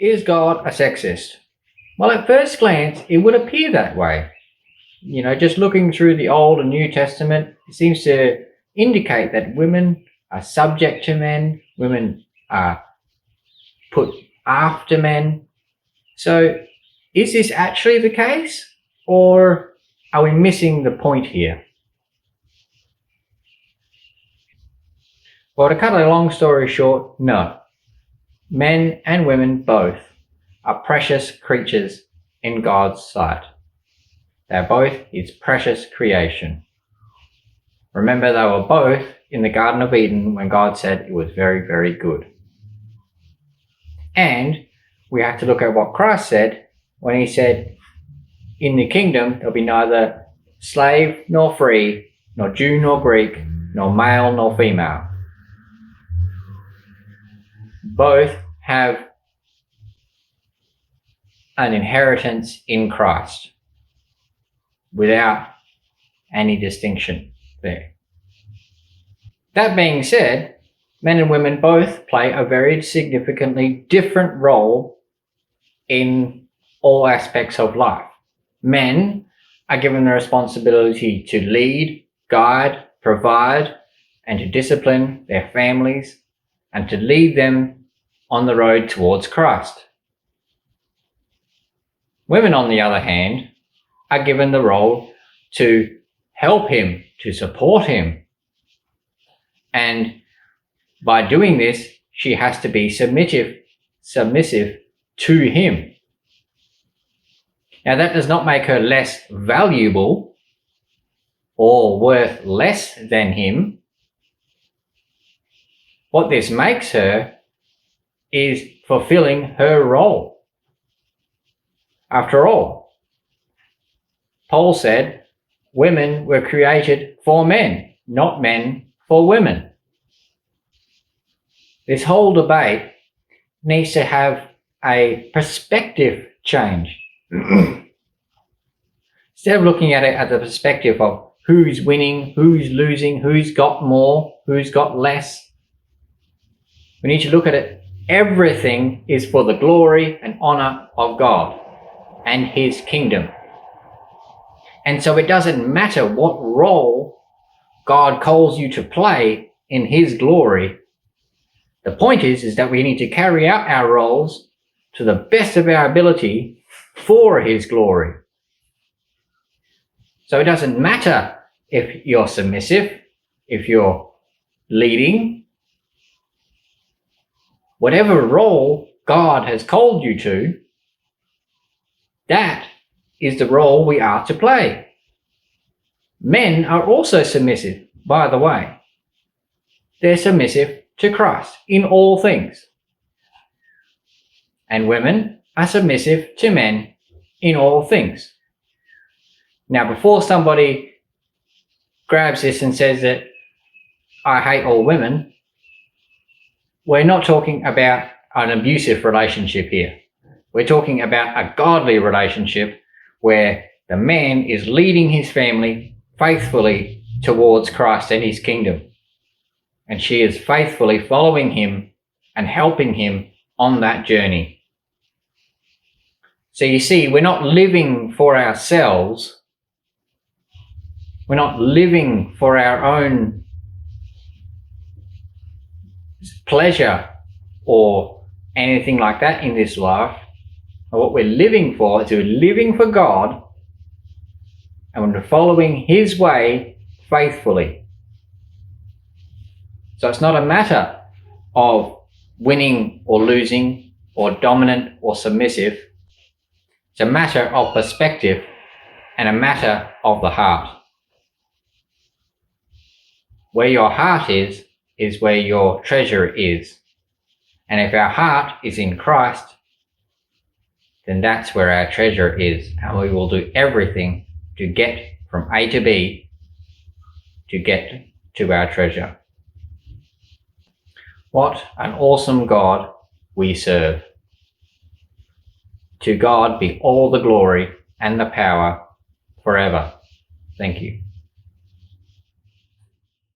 Is God a sexist? Well, at first glance, it would appear that way. Just looking through the Old and New Testament, it seems to indicate that women are subject to men, women are put after men. So, is this actually the case? Or are we missing the point here? Well, to cut a long story short, no. Men and women both are precious creatures in God's sight. They're both His precious creation. Remember, they were both in the Garden of Eden when God said it was very, very good. And we have to look at what Christ said when He said, in the kingdom there'll be neither slave nor free, nor Jew nor Greek, nor male nor female. Both have an inheritance in Christ without any distinction there. That being said, men and women both play a very significantly different role in all aspects of life. Men are given the responsibility to lead, guide, provide, and to discipline their families and to lead them on the road towards Christ. Women, on the other hand, are given the role to help Him, to support Him. And by doing this, she has to be submissive to Him. Now, that does not make her less valuable or worth less than Him. What this makes her is fulfilling her role. After all, Paul said, women were created for men, not men for women. This whole debate needs to have a perspective change. Instead of looking at it at the perspective of who's winning, who's losing, who's got more, who's got less, we need to look at it. Everything is for the glory and honor of God and His kingdom. And so it doesn't matter what role God calls you to play in His glory. The point is that we need to carry out our roles to the best of our ability for His glory. So it doesn't matter if you're submissive, if you're leading. Whatever role God has called you to, that is the role we are to play. Men are also submissive, by the way. They're submissive to Christ in all things. And women are submissive to men in all things. Now, before somebody grabs this and says that I hate all women, we're not talking about an abusive relationship here. We're talking about a godly relationship where the man is leading his family faithfully towards Christ and His kingdom. And she is faithfully following him and helping him on that journey. So you see, we're not living for ourselves. We're not living for our own pleasure or anything like that in this life. And what we're living for is we're living for God and we're following His way faithfully. So it's not a matter of winning or losing or dominant or submissive. It's a matter of perspective and a matter of the heart. Where your heart is where your treasure is. And if our heart is in Christ, then that's where our treasure is. And we will do everything to get from A to B to get to our treasure. What an awesome God we serve. To God be all the glory and the power forever. Thank you.